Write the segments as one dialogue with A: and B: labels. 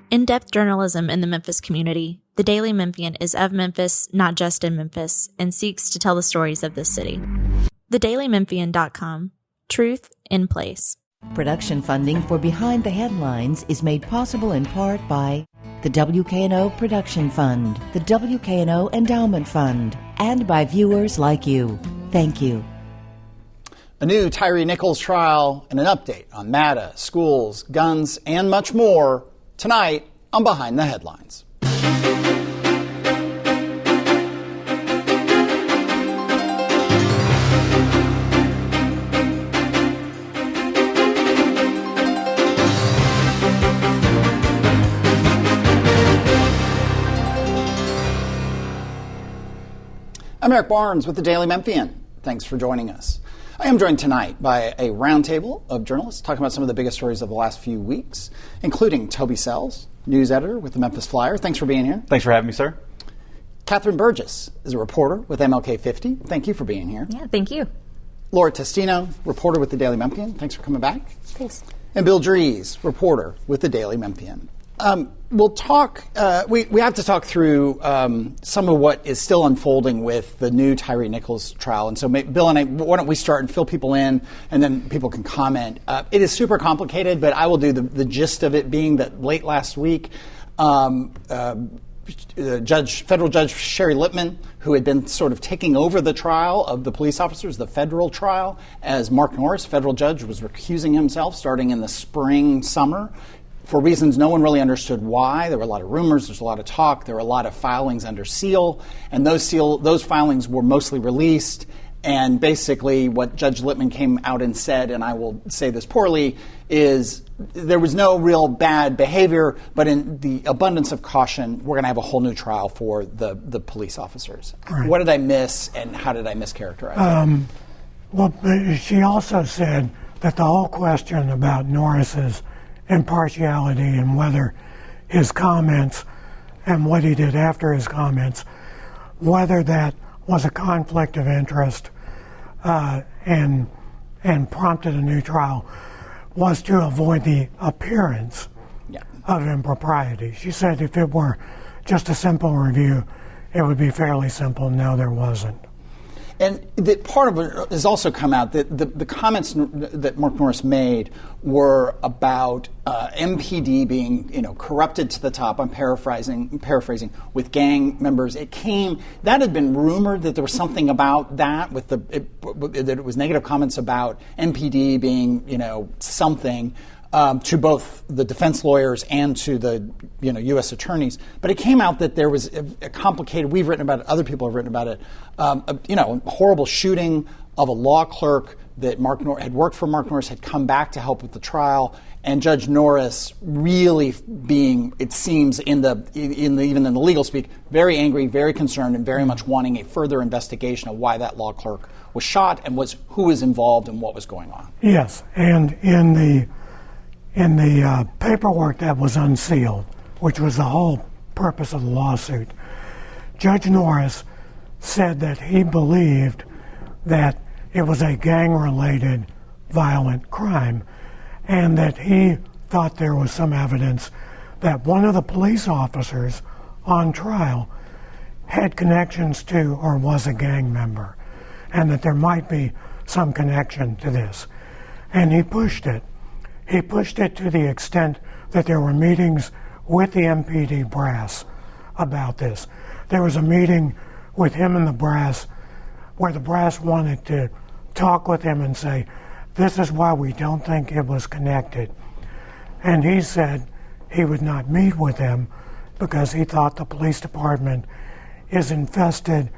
A: In-depth journalism in the Memphis community, the Daily Memphian is of Memphis, not just in Memphis, and seeks to tell the stories of this city. TheDailyMemphian.com. Truth in place.
B: Production funding for Behind the Headlines is made possible in part by the WKNO Production Fund, the WKNO Endowment Fund, and by viewers like you. Thank you.
C: A new Tyré Nichols trial and an update on MATA, schools, guns, and much more tonight on Behind the Headlines. I'm Eric Barnes with the Daily Memphian. Thanks for joining us. I am joined tonight by a roundtable of journalists talking about some of the biggest stories of the last few weeks, including Toby Sells, news editor with the Memphis Flyer. Thanks for being here.
D: Thanks for having me, sir.
C: Catherine Burgess is a reporter with MLK 50. Thank you for being here.
E: Yeah, thank you.
C: Laura Testino, reporter with the Daily Memphian. Thanks for coming back.
E: Thanks.
C: And Bill Dries, reporter with the Daily Memphian. We'll talk. We have to talk through some of what is still unfolding with the new Tyré Nichols trial. And so, Bill and I, why don't we start and fill people in, and then people can comment. It is super complicated, but I will do the gist of it. Being that late last week, federal judge Sherry Lippman, who had been sort of taking over the trial of the police officers, the federal trial, as Mark Norris, federal judge, was recusing himself starting in the summer. For reasons no one really understood why. There were a lot of rumors, there's a lot of talk, there were a lot of filings under seal, and those filings were mostly released. And basically what Judge Lippman came out and said, and I will say this poorly, is there was no real bad behavior, but in the abundance of caution, we're going to have a whole new trial for the police officers. Right. What did I miss, and how did I mischaracterize it?
F: Well, she also said that the whole question about Norris's impartiality and whether his comments and what he did after his comments, whether that was a conflict of interest and prompted a new trial, was to avoid the appearance of impropriety. She said if it were just a simple review, it would be fairly simple. No, there wasn't.
C: And part of it has also come out that the comments that Mark Norris made were about MPD being, corrupted to the top. I'm paraphrasing, with gang members. That had been rumored that there was something about that that it was negative comments about MPD being, something. To both the defense lawyers and to the U.S. attorneys. But it came out that there was a complicated, we've written about it, other people have written about it, a horrible shooting of a law clerk that had worked for Mark Norris, had come back to help with the trial, and Judge Norris really being, it seems, even in the legal speak, very angry, very concerned, and very much wanting a further investigation of why that law clerk was shot and who was involved and what was going on.
F: Yes, and in the paperwork that was unsealed, which was the whole purpose of the lawsuit, Judge Norris said that he believed that it was a gang-related violent crime, and that he thought there was some evidence that one of the police officers on trial had connections to or was a gang member, and that there might be some connection to this. And he pushed it. He pushed it to the extent that there were meetings with the MPD brass about this. There was a meeting with him and the brass where the brass wanted to talk with him and say, this is why we don't think it was connected. And he said he would not meet with him because he thought the police department is infested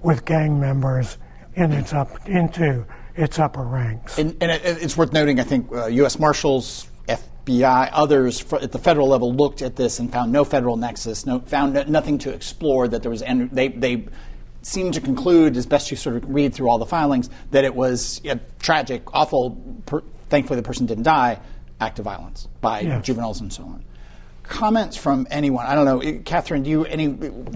F: with gang members into its upper ranks.
C: And it's worth noting, I think, U.S. Marshals, FBI, others at the federal level looked at this and found no federal nexus, found nothing to explore, that there was, and they seemed to conclude, as best you sort of read through all the filings, that it was tragic, awful, thankfully the person didn't die, act of violence by juveniles and so on. Comments from anyone? I don't know. Catherine, do you any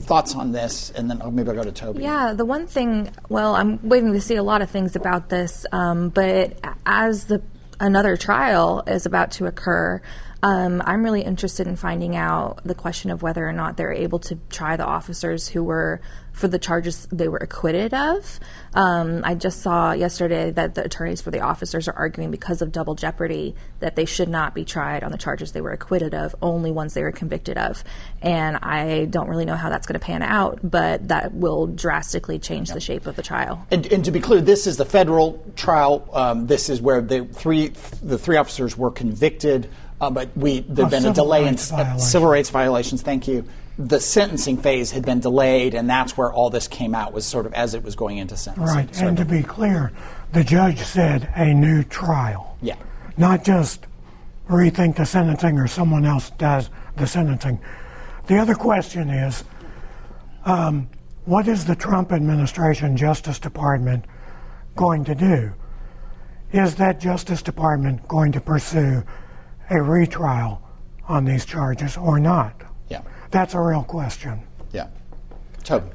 C: thoughts on this? And then maybe I'll go to Toby.
E: Yeah, the one thing, well, I'm waiting to see a lot of things about this, but as another trial is about to occur, I'm really interested in finding out the question of whether or not they're able to try the officers who were, for the charges they were acquitted of. I just saw yesterday that the attorneys for the officers are arguing because of double jeopardy that they should not be tried on the charges they were acquitted of, only ones they were convicted of. And I don't really know how that's going to pan out, but that will drastically change the shape of the trial.
C: And to be clear, this is the federal trial. This is where the three officers were convicted. But there'd been a delay in civil rights violations. Thank you. The sentencing phase had been delayed, and that's where all this came out, was sort of as it was going into sentencing.
F: Right, and to be clear, the judge said a new trial.
C: Yeah.
F: Not just rethink the sentencing or someone else does the sentencing. The other question is, what is the Trump administration Justice Department going to do? Is that Justice Department going to pursue a retrial on these charges or not?
C: Yeah.
F: That's a real question.
C: Yeah. Toby.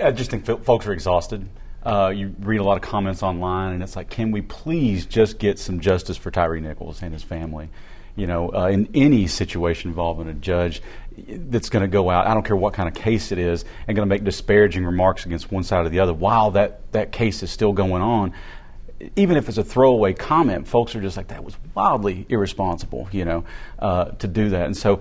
D: I just think folks are exhausted. You read a lot of comments online, and it's like, can we please just get some justice for Tyré Nichols and his family? You know, in any situation involving a judge that's going to go out, I don't care what kind of case it is, and going to make disparaging remarks against one side or the other while that case is still going on. Even if it's a throwaway comment, folks are just like, that was wildly irresponsible, to do that. And so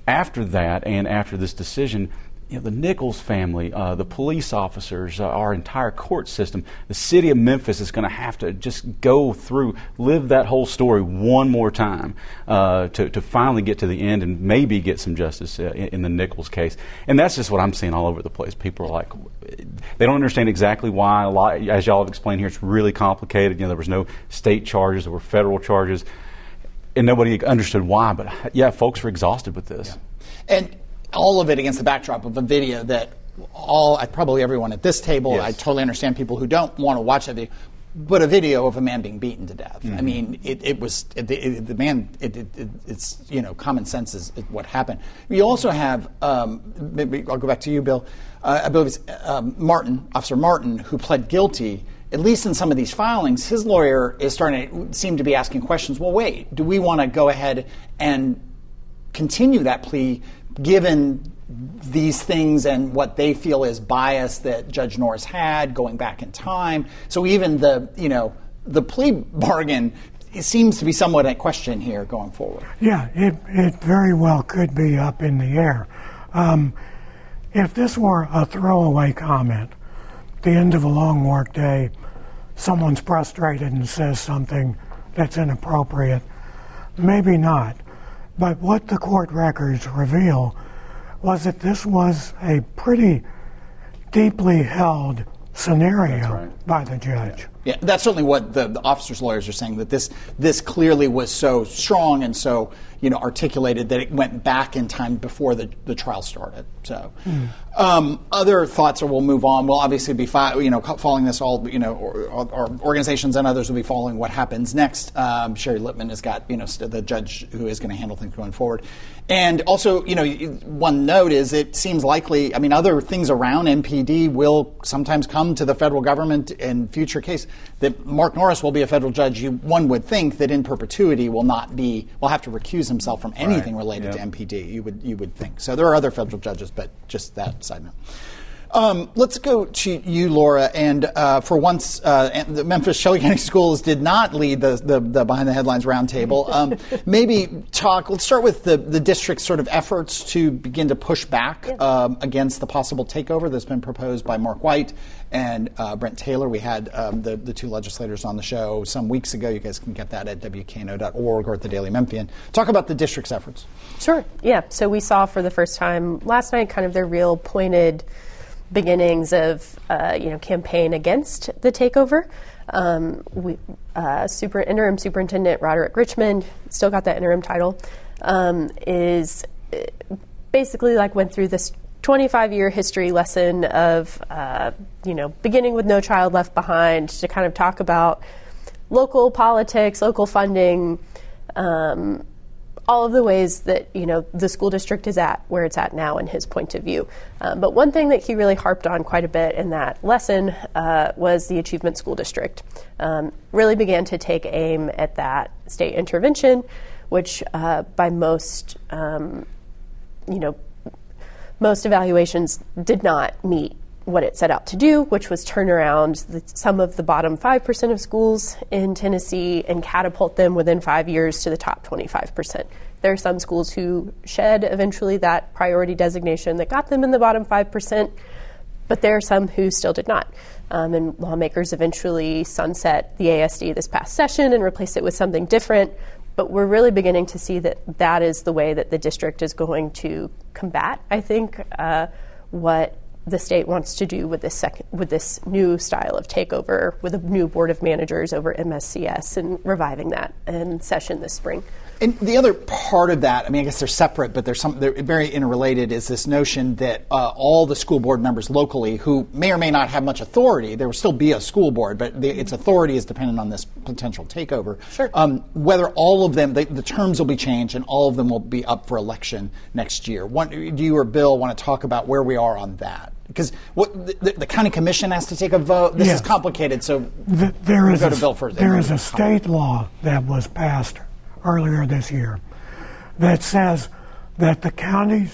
D: after that, and after this decision, the Nichols family, the police officers, our entire court system, the city of Memphis is going to have to just go through, live that whole story one more time to finally get to the end and maybe get some justice in the Nichols case. And that's just what I'm seeing all over the place. People are like, they don't understand exactly why. As y'all have explained here, it's really complicated. There was no state charges, there were federal charges, and nobody understood why. But yeah, folks are exhausted with this. Yeah.
C: And all of it against the backdrop of a video that probably everyone at this table, yes. I totally understand people who don't want to watch that video, but a video of a man being beaten to death. Mm-hmm. I mean, it's common sense is what happened. We also have, maybe I'll go back to you, Bill. I believe it's Officer Martin, who pled guilty. At least in some of these filings, his lawyer is starting to seem to be asking questions. Well, wait, do we want to go ahead and continue that plea given these things and what they feel is bias that Judge Norris had going back in time? So even the plea bargain seems to be somewhat at question here going forward.
F: Yeah, it very well could be up in the air. If this were a throwaway comment, the end of a long work day, someone's frustrated and says something that's inappropriate, maybe not. But what the court records reveal was that this was a pretty deeply held scenario by the judge.
C: Yeah, that's certainly what the officers' lawyers are saying, that this clearly was so strong and so articulated that it went back in time before the trial started. So, other thoughts, or we'll move on. We'll obviously be following this all. Our organizations and others will be following what happens next. Sherry Lippman has got the judge who is going to handle things going forward. And also, one note is it seems likely. I mean, other things around MPD will sometimes come to the federal government in future case. That Mark Norris will be a federal judge. One would think that in perpetuity will have to recuse himself from anything related to MPD. You would think. So there are other federal judges, but just that side note. Let's go to you, Laura. And for once, the Memphis Shelby County Schools did not lead the Behind the Headlines roundtable. Let's start with the district's sort of efforts to begin to push back against the possible takeover that's been proposed by Mark White and Brent Taylor. We had the two legislators on the show some weeks ago. You guys can get that at WKNO.org or at the Daily Memphian. Talk about the district's efforts.
G: Sure. Yeah. So we saw for the first time last night kind of their real pointed beginnings of campaign against the takeover. Interim Superintendent Roderick Richmond, still got that interim title, is basically went through this 25-year history lesson of beginning with No Child Left Behind to kind of talk about local politics, local funding, all of the ways that the school district is at where it's at now in his point of view. But one thing that he really harped on quite a bit in that lesson was the Achievement School District. Really began to take aim at that state intervention, which by most, most evaluations did not meet what it set out to do, which was turn around some of the bottom 5% of schools in Tennessee and catapult them within 5 years to the top 25%. There are some schools who shed eventually that priority designation that got them in the bottom 5%, but there are some who still did not. And lawmakers eventually sunset the ASD this past session and replaced it with something different. But we're really beginning to see that that is the way that the district is going to combat, I think, what the state wants to do with this new style of takeover with a new board of managers over MSCS and reviving that in session this spring.
C: And the other part of that, I mean, I guess they're separate, but they're very interrelated, is this notion that all the school board members locally who may or may not have much authority, there will still be a school board, but its authority is dependent on this potential takeover.
G: Sure.
C: Whether all of them, the terms will be changed and all of them will be up for election next year. Do you or Bill want to talk about where we are on that? Because the county commission has to take a vote. This is complicated, so
F: there is
C: go to Bill first.
F: There is a state law that was passed earlier this year that says that the county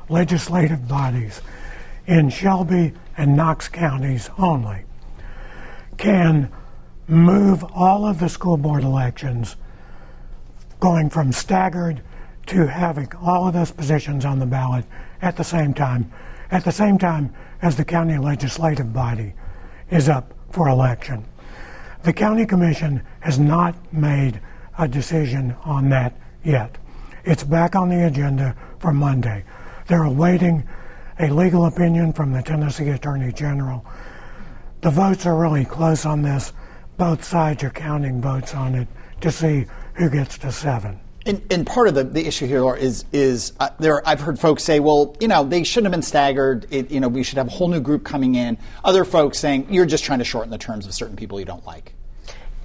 F: legislative bodies in Shelby and Knox counties only can move all of the school board elections, going from staggered to having all of those positions on the ballot at the same time as the county legislative body is up for election. The county commission has not made a decision on that yet. It's back on the agenda for Monday. They're awaiting a legal opinion from the Tennessee Attorney General. The votes are really close on this. Both sides are counting votes on it to see who gets to 7.
C: And part of the issue here, Laura, is I've heard folks say, well, they shouldn't have been staggered. We should have a whole new group coming in. Other folks saying you're just trying to shorten the terms of certain people you don't like.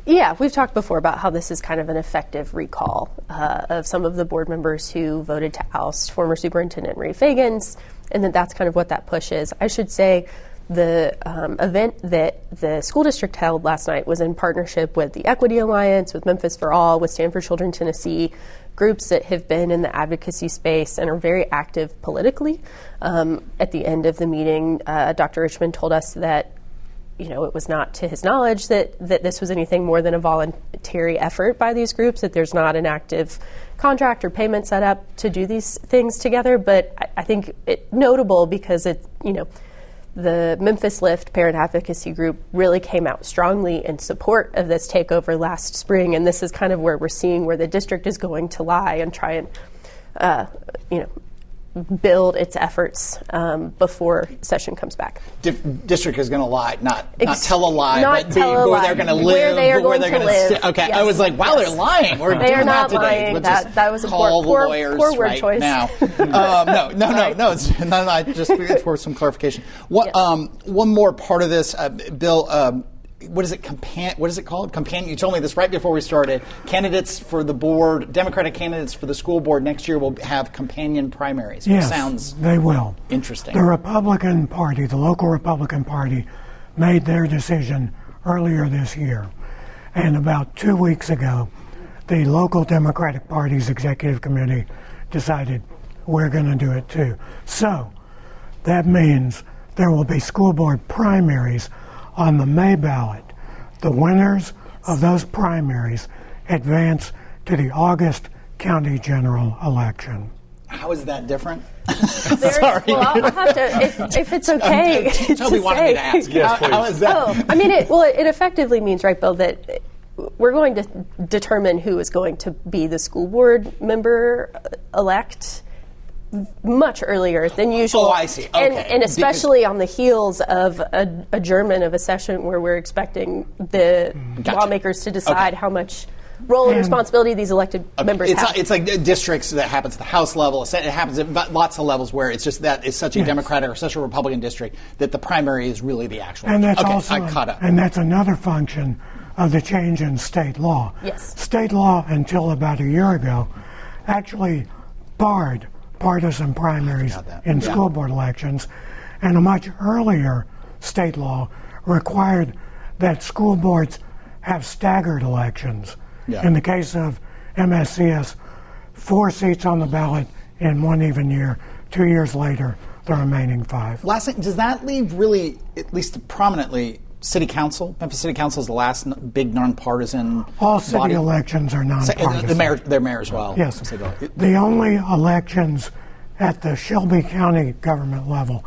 G: Yeah, we've talked before about how this is kind of an effective recall of some of the board members who voted to oust former Superintendent Ray Fagans, and that's kind of what that push is. I should say the event that the school district held last night was in partnership with the Equity Alliance, with Memphis for All, with Stand for Children Tennessee, groups that have been in the advocacy space and are very active politically. At the end of the meeting, Dr. Richmond told us that it was not to his knowledge that this was anything more than a voluntary effort by these groups, that there's not an active contract or payment set up to do these things together. But I think it's notable because the Memphis Lift Parent Advocacy Group really came out strongly in support of this takeover last spring, and this is kind of where we're seeing where the district is going to lie and try and, build its efforts before session comes back.
C: District is going to lie, not tell a lie,
G: but
C: where they're going to live,
G: where they are going to live.
C: Okay,
G: yes.
C: I was like, wow, they're lying.
G: They are not lying. That was a poor word choice.
C: Now. No. It's for some clarification. One more part of this, Bill. What is it? What is it called? Companion. You told me this right before we started. Candidates for the board, Democratic candidates for the school board next year will have companion primaries.
F: Yes,
C: sounds
F: they will.
C: Interesting.
F: The Republican Party, the local Republican Party, made their decision earlier this year, and about 2 weeks ago, the local Democratic Party's executive committee decided we're going to do it too. So that means there will be school board primaries on the May ballot. The winners of those primaries advance to the August county general election.
C: How is that different?
G: Sorry. Well, I'll have to, if it's okay.
C: Toby wanted me to ask.
D: Yes, please.
C: How is that?
G: It effectively means, right, Bill, that we're going to determine who is going to be the school board member elect much earlier than usual.
C: Oh, I see. Okay.
G: And especially on the heels of a adjournment of a session where we're expecting the lawmakers to decide how much role and responsibility these elected members have.
C: It's like districts that happens at the House level. It happens at lots of levels where it's just that it's such a Democratic or such a Republican district that the primary is really the actual.
F: And that's
C: I caught up.
F: And that's another function of the change in state law.
G: Yes.
F: State law, until about a year ago, actually barred partisan primaries in school board elections, and a much earlier state law required that school boards have staggered elections
C: Yeah.
F: In the case of MSCS, 4 seats on the ballot in one even year. 2 years later, the remaining 5.
C: Last thing, does that leave really, at least prominently, City Council? Memphis City Council is the last big nonpartisan
F: All city
C: body.
F: elections are nonpartisan.
C: Their mayor as well.
F: Yes. The only elections at the Shelby County government level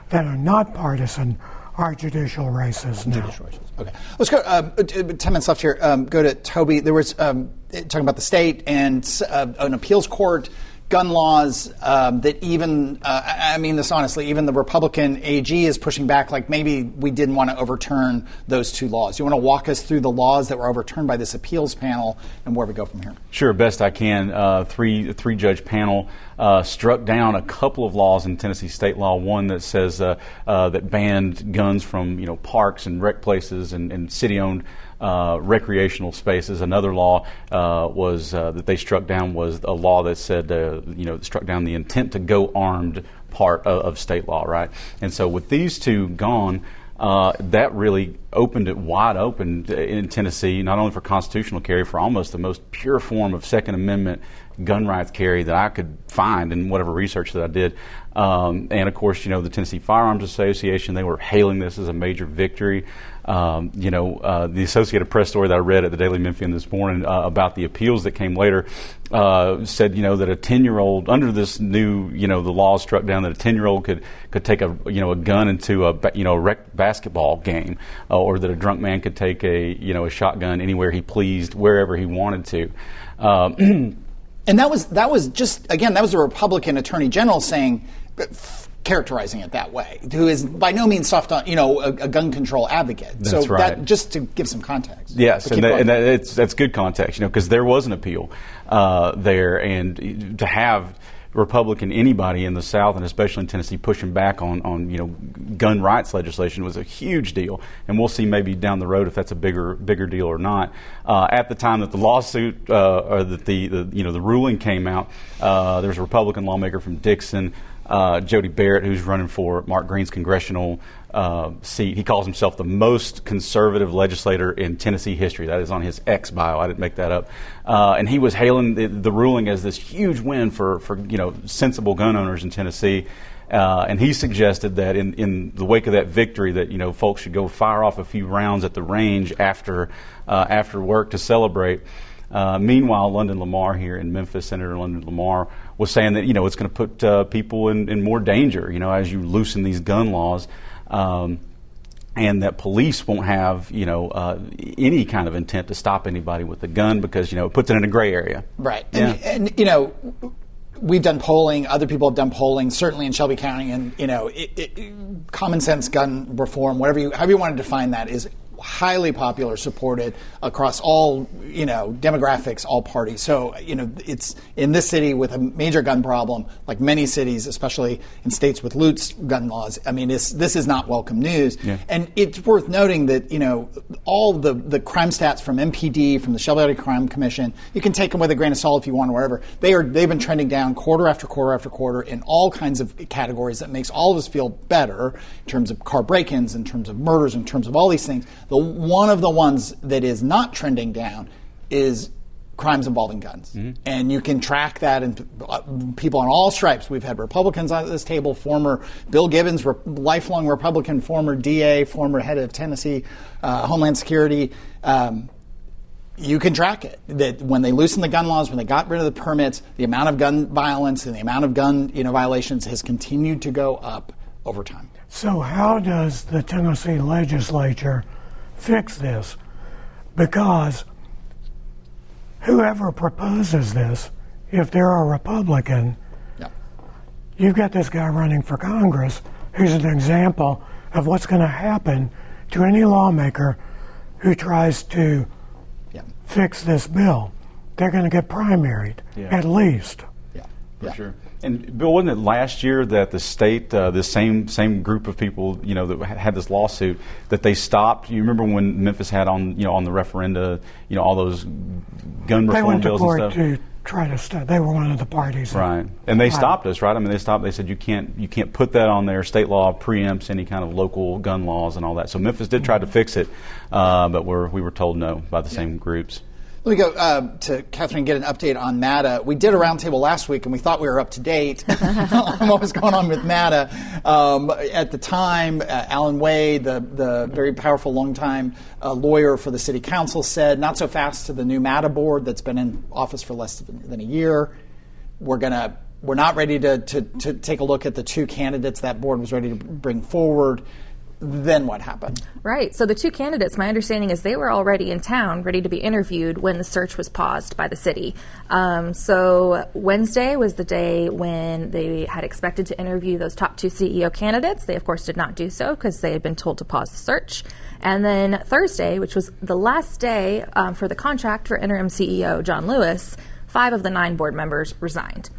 F: that are not partisan are judicial races now.
C: Judicial races. Okay. Let's go, 10 minutes left here. Go to Toby. There was, talking about the state and an appeals court, gun laws that even, I mean this honestly, even the Republican AG is pushing back, like maybe we didn't want to overturn those 2 laws. You want to walk us through the laws that were overturned by this appeals panel and where we go from here?
D: Sure, best I can. Three-judge panel struck down a couple of laws in Tennessee state law. One that says that banned guns from parks and rec places and city-owned recreational spaces. Another law was that they struck down was a law that said struck down the intent to go armed part of state law, right? And so with these 2 gone, that really opened it wide open in Tennessee, not only for constitutional carry, for almost the most pure form of Second Amendment gun rights carry that I could find in whatever research that I did. And of course, the Tennessee Firearms Association, they were hailing this as a major victory. The Associated Press story that I read at the Daily Memphian this morning about the appeals that came later said, that a 10-year-old, under this new, the law struck down that a 10-year-old could take a gun into a rec basketball game, or that a drunk man could take a shotgun anywhere he pleased, wherever he wanted to.
C: And that was just, again, that was a Republican Attorney General saying, characterizing it that way, who is by no means soft on, a gun control advocate.
D: That's
C: so
D: right.
C: That, just to give some context.
D: Yes, that's good context, because there was an appeal there, and to have Republican anybody in the South, and especially in Tennessee, pushing back on gun rights legislation was a huge deal, and we'll see maybe down the road if that's a bigger deal or not. At the time that the lawsuit or that the ruling came out, there was a Republican lawmaker from Dixon, Jody Barrett, who's running for Mark Green's congressional seat. He calls himself the most conservative legislator in Tennessee history. That is on his X bio. I didn't make that up. And he was hailing the ruling as this huge win for sensible gun owners in Tennessee. And he suggested that in the wake of that victory, that folks should go fire off a few rounds at the range after work to celebrate. Meanwhile, London Lamar here in Memphis, Senator London Lamar, was saying that it's going to put people in more danger, as you loosen these gun laws, and that police won't have any kind of intent to stop anybody with a gun because it puts it in a gray area.
C: Right,
D: yeah.
C: and we've done polling. Other people have done polling, certainly in Shelby County, and common sense gun reform, however you want to define that, is highly popular, supported across all, demographics, all parties. So, it's in this city with a major gun problem, like many cities, especially in states with loose gun laws. I mean, this is not welcome news.
D: Yeah.
C: And it's worth noting that, all the crime stats from MPD, from the Shelby County Crime Commission, you can take them with a grain of salt if you want or whatever. They've been trending down quarter after quarter after quarter in all kinds of categories that makes all of us feel better in terms of car break-ins, in terms of murders, in terms of all these things. One of the ones that is not trending down is crimes involving guns. Mm-hmm. And you can track that in people on all stripes. We've had Republicans at this table, former Bill Gibbons, lifelong Republican, former DA, former head of Tennessee Homeland Security. You can track it, that when they loosened the gun laws, when they got rid of the permits, the amount of gun violence and the amount of gun violations has continued to go up over time.
F: So how does the Tennessee legislature fix this? Because whoever proposes this, if they're a Republican, you've got this guy running for Congress who's an example of what's going to happen to any lawmaker who tries to fix this bill. They're going to get primaried, at least.
D: For sure. And Bill, wasn't it last year that the state, this same group of people, that had this lawsuit, that they stopped? You remember when Memphis had on the referenda, all those gun reform bills and stuff?
F: They went to court to try to stop. They were one of the parties.
D: Right, and they stopped us, right? I mean, they stopped. They said you can't put that on there. State law preempts any kind of local gun laws and all that. So Memphis did try to fix it, but we were told no by the same groups.
C: Let me go to Catherine and get an update on MATA. We did a roundtable last week, and we thought we were up to date on what was going on with MATA. At the time, Alan Wade, the very powerful longtime lawyer for the city council, said, not so fast to the new MATA board that's been in office for less than a year. We're not ready to take a look at the two candidates that board was ready to bring forward. Then what happened?
E: Right. So the two candidates, my understanding is they were already in town, ready to be interviewed when the search was paused by the city. So Wednesday was the day when they had expected to interview those top two CEO candidates. They, of course, did not do so because they had been told to pause the search. And then Thursday, which was the last day for the contract for interim CEO John Lewis, 5 of the 9 board members resigned.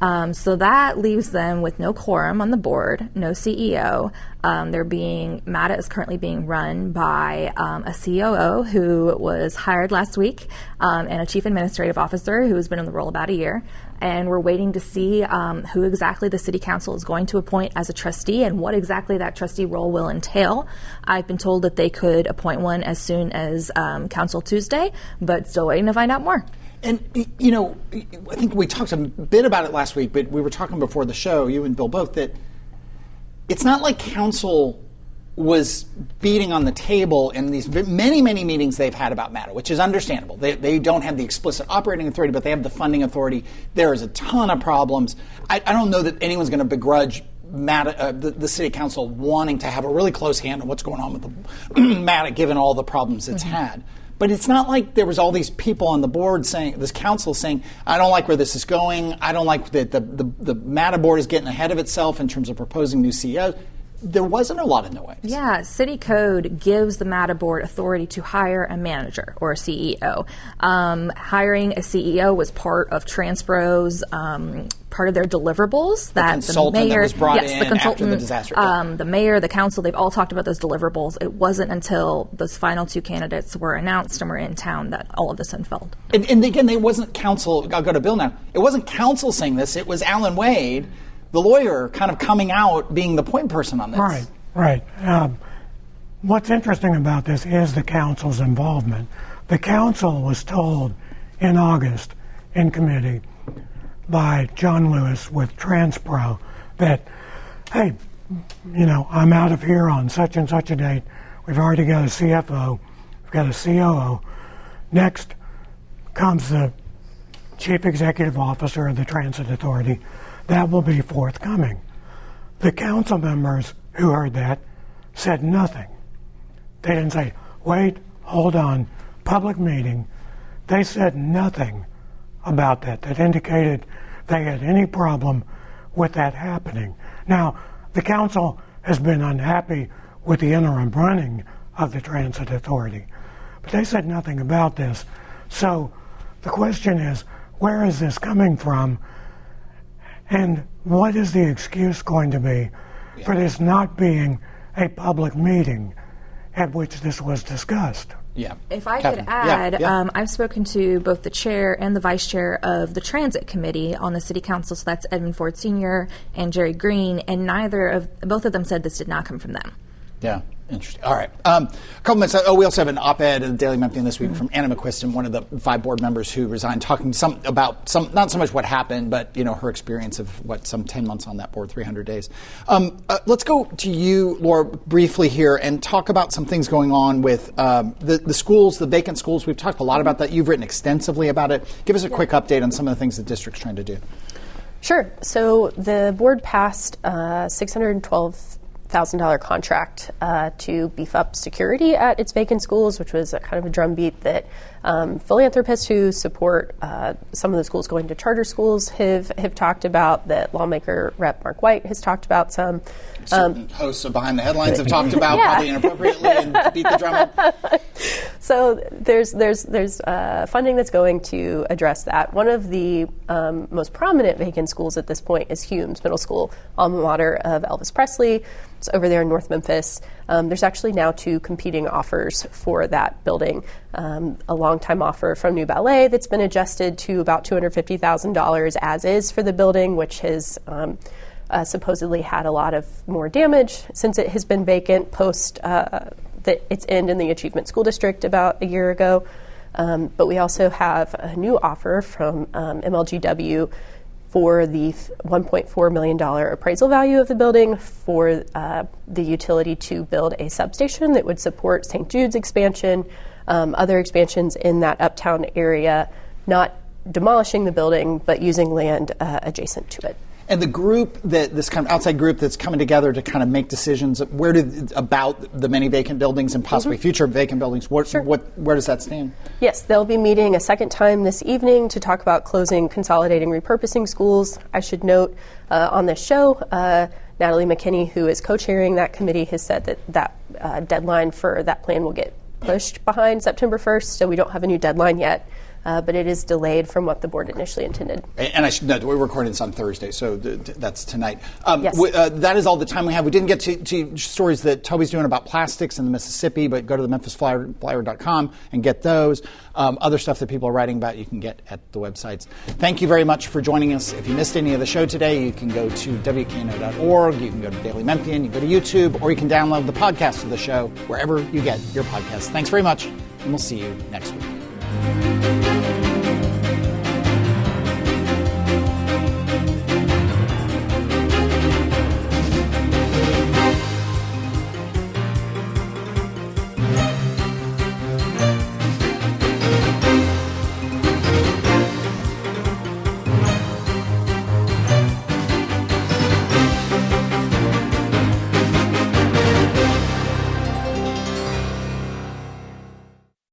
E: So that leaves them with no quorum on the board, no CEO. MATA is currently being run by a COO who was hired last week and a chief administrative officer who has been in the role about a year. And we're waiting to see who exactly the city council is going to appoint as a trustee and what exactly that trustee role will entail. I've been told that they could appoint one as soon as Council Tuesday, but still waiting to find out more.
C: And, I think we talked a bit about it last week, but we were talking before the show, you and Bill both, that it's not like council was beating on the table in these many, many meetings they've had about MATA, which is understandable. They don't have the explicit operating authority, but they have the funding authority. There is a ton of problems. I don't know that anyone's going to begrudge MATA, the city council wanting to have a really close hand on what's going on with the MATA, given all the problems it's had. But it's not like there was all these people on the board saying, this council saying, I don't like where this is going. I don't like that the MATA board is getting ahead of itself in terms of proposing new CEOs. There wasn't a lot of noise.
E: Yeah, city code gives the MATA board authority to hire a manager or a CEO. Hiring a CEO was part of Transpro's part of their deliverables.
C: The consultant that was brought in after the disaster.
E: The mayor, the council, they've all talked about those deliverables. It wasn't until those final 2 candidates were announced and were in town that all of this unfolded.
C: And again, it wasn't council. I'll go to Bill now. It wasn't council saying this. It was Alan Wade, the lawyer, kind of coming out, being the point person on this.
F: Right. What's interesting about this is the council's involvement. The council was told in August in committee by John Lewis with Transpro that, hey, I'm out of here on such and such a date. We've already got a CFO. We've got a COO. Next comes the chief executive officer of the Transit Authority. That will be forthcoming. The council members who heard that said nothing. They didn't say, wait, hold on, public meeting. They said nothing about that indicated they had any problem with that happening. Now, the council has been unhappy with the interim running of the Transit Authority, but they said nothing about this. So the question is, where is this coming from? And what is the excuse going to be for this not being a public meeting at which this was discussed?
C: Yeah.
E: If I could add, I've spoken to both the chair and the vice chair of the transit committee on the city council, so that's Edmund Ford Sr. and Jerry Green, and both of them said this did not come from them.
C: Yeah. Interesting. All right. A couple minutes. We also have an op-ed in the Daily Memphian this week from Anna McQuiston, one of the 5 board members who resigned, talking about not so much what happened, but her experience of some 10 months on that board, 300 days. Let's go to you, Laura, briefly here and talk about some things going on with the schools, the vacant schools. We've talked a lot about that. You've written extensively about it. Give us a quick update on some of the things the district's trying to do.
G: Sure. So the board passed $612,000 contract to beef up security at its vacant schools, which was a kind of a drumbeat that philanthropists who support some of the schools going to charter schools have talked about, that lawmaker Rep. Mark White has talked about some.
C: Certain hosts of Behind the Headlines have talked about probably inappropriately and beat the drum up.
G: So there's funding that's going to address that. One of the most prominent vacant schools at this point is Humes Middle School, alma mater of Elvis Presley. It's over there in North Memphis. There's actually now 2 competing offers for that building. A long-time offer from New Ballet that's been adjusted to about $250,000 as is for the building, which has supposedly had a lot of more damage since it has been vacant post its end in the Achievement School District about a year ago. But we also have a new offer from MLGW for the $1.4 million appraisal value of the building for the utility to build a substation that would support St. Jude's expansion, other expansions in that uptown area, not demolishing the building, but using land adjacent to it.
C: And the group, this kind of outside group that's coming together to kind of make decisions about the many vacant buildings and possibly future vacant buildings, where does that stand?
G: Yes, they'll be meeting a second time this evening to talk about closing, consolidating, repurposing schools. I should note on this show, Natalie McKinney, who is co-chairing that committee, has said that deadline for that plan will get pushed behind September 1st, so we don't have a new deadline yet. But it is delayed from what the board initially intended.
C: And I should note, we're recording this on Thursday, so that's tonight.
G: Yes.
C: That is all the time we have. We didn't get to stories that Toby's doing about plastics in the Mississippi, but go to the memphisflyer.com and get those. Other stuff that people are writing about you can get at the websites. Thank you very much for joining us. If you missed any of the show today, you can go to WKNO.org, you can go to Daily Memphian, you can go to YouTube, or you can download the podcast of the show wherever you get your podcasts. Thanks very much, and we'll see you next week.